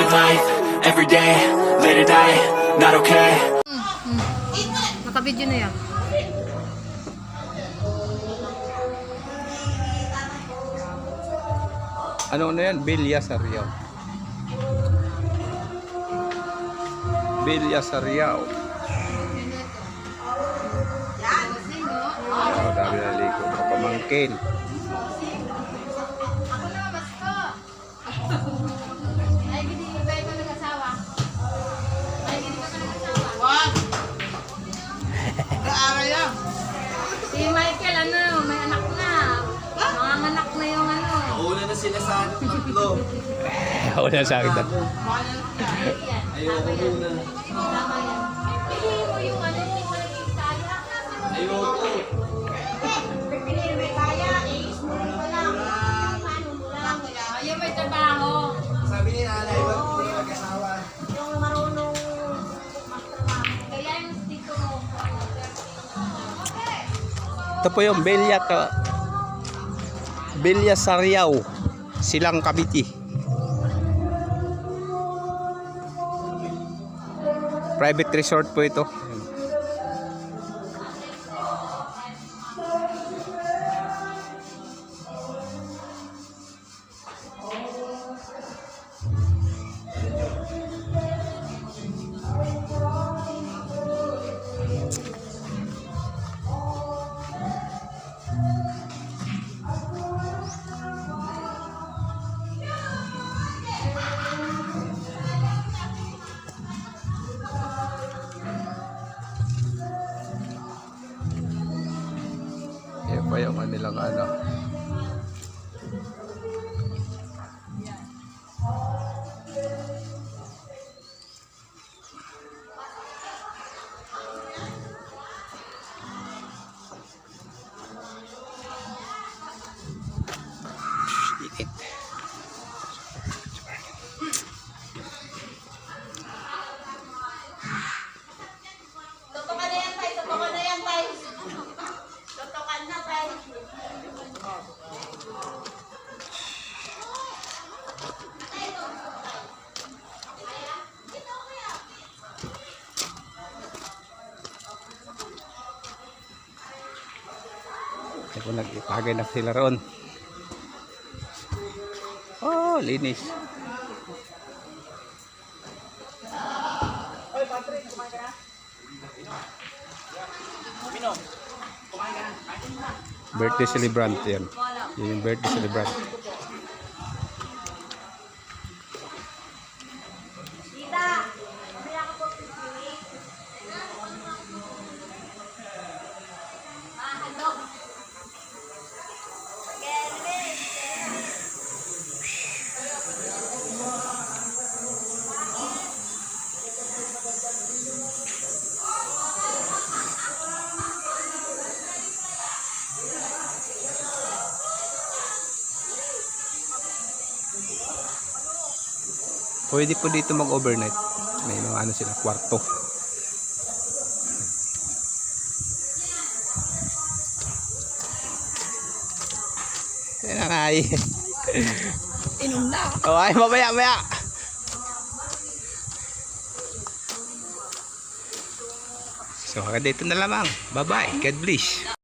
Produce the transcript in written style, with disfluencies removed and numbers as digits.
my life, every day, late at night, not okay. Naka-video na yan. Ano na yan? Bilya Sariao. Bilya Sariao. Oh, dami na liko. Mga pamangkin. Si Michael, may anak na. Mga anak na yung Una na sila sa tatlo. Ako na sa akin. Ayoko muna. Piliin mo yung hindi mo naging kaya. Ayoko. Pipiliin mo yung kaya, i-smooth mo lang. Ano mo lang. Yung may trabaho. Sabi ni nanay, wag mo yung mag-asawa. Yung marunong magtrabaho. Kaya yung dito mo. Ito po yung Bilya Sariao. Silang Cavite. Private resort po ito. Yan pa yung kanilang ano. Init. Tutukan na yan, tay. Tutukan na yan, tay. Tutukan na, tay. Ako nag-ipagay na sila roon. Oh, linis. Birthday celebrant yan. Yan yung birthday celebrant. Tita, mamaya ka po pipili. Handog. Pwede po dito mag-overnight. May mga ano sila, kwarto. Yan ang ay. Inom na. Oh, ay, mamaya. So, hanggang dito na lamang. Bye-bye. God bless.